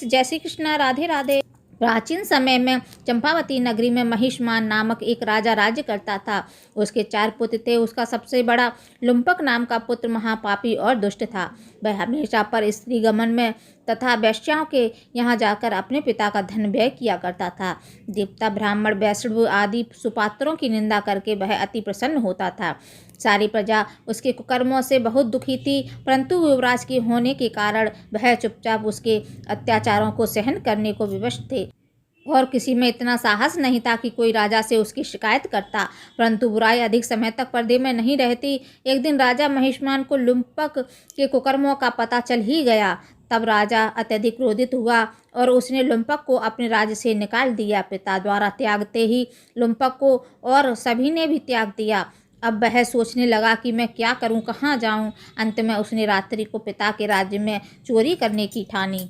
जय श्री कृष्ण, राधे राधे। प्राचीन समय में चंपावती नगरी में महिष्मान नामक एक राजा राज्य करता था। उसके 4 पुत्र थे। उसका सबसे बड़ा लुम्पक नाम का पुत्र महापापी और दुष्ट था। वह हमेशा पर स्त्री गमन में तथा वेश्याओं के यहाँ जाकर अपने पिता का धन व्यय किया करता था। देवता, ब्राह्मण, वैष्णव आदि सुपात्रों की निंदा करके वह अति प्रसन्न होता था। सारी प्रजा उसके कुकर्मों से बहुत दुखी थी, परंतु युवराज के होने के कारण वह चुपचाप उसके अत्याचारों को सहन करने को विवश थे और किसी में इतना साहस नहीं था कि कोई राजा से उसकी शिकायत करता। परंतु बुराई अधिक समय तक पर्दे में नहीं रहती। एक दिन राजा महिष्मान को लुम्पक के कुकर्मों का पता चल ही गया। तब राजा अत्यधिक क्रोधित हुआ और उसने लुम्पक को अपने राज्य से निकाल दिया। पिता द्वारा त्यागते ही लुम्पक को और सभी ने भी त्याग दिया। अब वह सोचने लगा कि मैं क्या करूं, कहाँ जाऊं। अंत में उसने रात्रि को पिता के राज्य में चोरी करने की ठानी।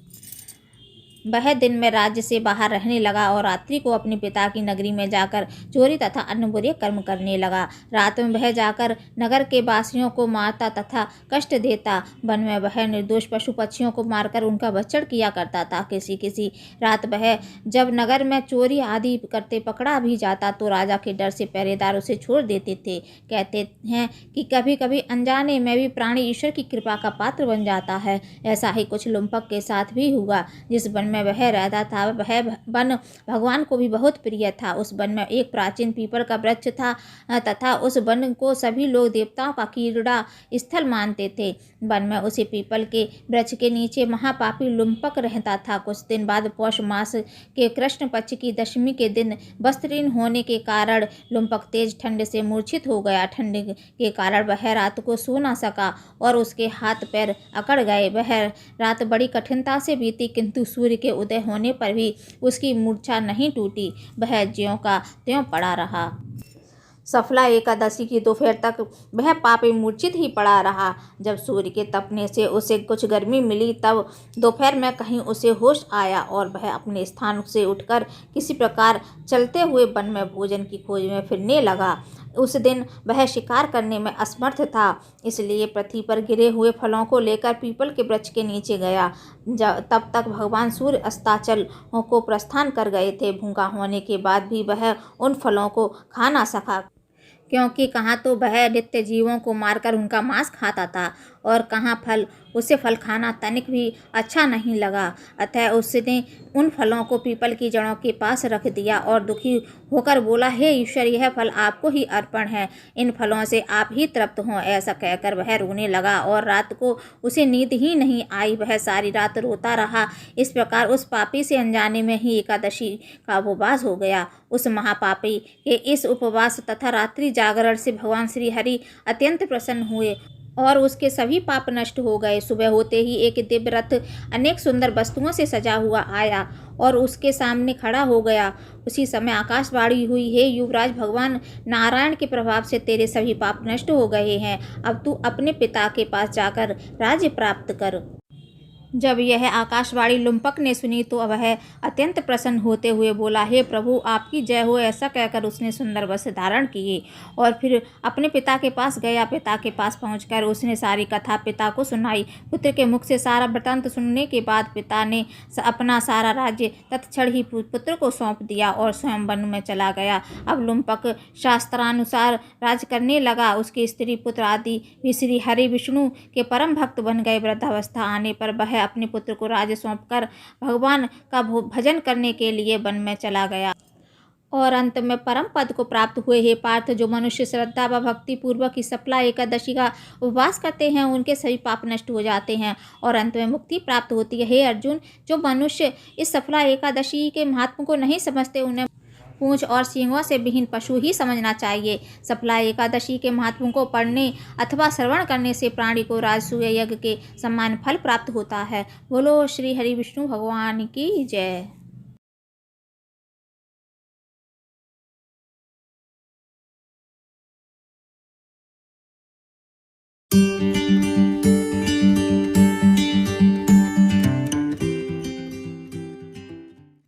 वह दिन में राज्य से बाहर रहने लगा और रात्रि को अपने पिता की नगरी में जाकर चोरी तथा अन्य बुरे कर्म करने लगा। रात में वह जाकर नगर के वासियों को मारता तथा कष्ट देता। वन में वह निर्दोष पशु पक्षियों को मारकर उनका भक्षण किया करता था। किसी किसी रात वह जब नगर में चोरी आदि करते पकड़ा भी जाता तो राजा के डर से पहरेदार उसे छोड़ देते थे। कहते हैं कि कभी कभी अनजाने में भी प्राणी ईश्वर की कृपा का पात्र बन जाता है। ऐसा ही कुछ लुम्पक के साथ भी हुआ। जिस वन में वह रहता था वह वन भगवान को भी बहुत प्रिय था। उस वन में एक प्राचीन पीपल का वृक्ष था तथा उस वन को सभी लोग देवताओं का क्रीड़ा स्थल मानते थे। वन में उसी पीपल के वृक्ष के नीचे महापापी लुम्पक रहता था। कुछ दिन बाद पौष मास के कृष्ण पक्ष की दशमी के दिन वस्त्रहीन होने के कारण लुम्पक तेज ठंड से मूर्छित हो गया। ठंड के कारण वह रात को सो न सका और उसके हाथ पैर अकड़ गए। वह रात बड़ी कठिनता से बीती, किंतु सूर्य के उदय होने पर भी उसकी मूर्छा नहीं टूटी। वह ज्यों का त्यों पड़ा रहा। सफला एकादशी की दोपहर तक वह पापी मूर्छित ही पड़ा रहा। जब सूर्य के तपने से उसे कुछ गर्मी मिली तब दोपहर में कहीं उसे होश आया और वह अपने स्थान से उठकर किसी प्रकार चलते हुए वन में भोजन की खोज में फिरने लगा। उस दिन वह शिकार करने में असमर्थ था, इसलिए पृथ्वी पर गिरे हुए फलों को लेकर पीपल के वृक्ष के नीचे गया। तब तक भगवान सूर्य अस्ताचल को प्रस्थान कर गए थे। भूखा होने के बाद भी वह उन फलों को खा ना सका, क्योंकि कहाँ तो वह नित्य जीवों को मारकर उनका मांस खाता था और कहाँ उसे फल खाना तनिक भी अच्छा नहीं लगा। अतः उसने उन फलों को पीपल की जड़ों के पास रख दिया और दुखी होकर बोला, हे ईश्वर, यह फल आपको ही अर्पण है, इन फलों से आप ही तृप्त हों। ऐसा कहकर वह रोने लगा और रात को उसे नींद ही नहीं आई। वह सारी रात रोता रहा। इस प्रकार उस पापी से अनजाने में ही एकादशी का उपवास हो गया। उस महापापी के इस उपवास तथा रात्रि जागरण से भगवान श्री हरि अत्यंत प्रसन्न हुए और उसके सभी पाप नष्ट हो गए। सुबह होते ही एक दिव्य रथ अनेक सुंदर वस्तुओं से सजा हुआ आया और उसके सामने खड़ा हो गया। उसी समय आकाशवाणी हुई, हे युवराज, भगवान नारायण के प्रभाव से तेरे सभी पाप नष्ट हो गए हैं। अब तू अपने पिता के पास जाकर राज्य प्राप्त कर। जब यह आकाशवाणी लुम्पक ने सुनी तो वह अत्यंत प्रसन्न होते हुए बोला, हे प्रभु, आपकी जय हो। ऐसा कहकर उसने सुंदर वस्त्र धारण किए और फिर अपने पिता के पास गया। पिता के पास पहुंचकर उसने सारी कथा पिता को सुनाई। पुत्र के मुख से सारा वृत्तांत सुनने के बाद पिता ने अपना सारा राज्य तत्क्षण ही पुत्र को सौंप दिया और स्वयं वन में चला गया। अब लुम्पक शास्त्रानुसार राज करने लगा। उसके स्त्री पुत्र आदि भी श्री हरि विष्णु के परम भक्त बन गए। वृद्धावस्था आने पर वह अपने पुत्र को राज्य सौंपकर भगवान का भजन करने के लिए वन में चला गया और अंत में परम पद को प्राप्त हुए। हे पार्थ, जो मनुष्य श्रद्धा व भक्ति पूर्वक इस सफला एकादशी का उपवास करते हैं उनके सभी पाप नष्ट हो जाते हैं और अंत में मुक्ति प्राप्त होती है। हे अर्जुन, जो मनुष्य इस सफला एकादशी के महात्म को नहीं समझते उन्हें पूंछ और सींगों से विहीन पशु ही समझना चाहिए। सफला एकादशी के महात्म को पढ़ने अथवा श्रवण करने से प्राणी को राजसूय यज्ञ के समान फल प्राप्त होता है। बोलो श्री हरि विष्णु भगवान की जय।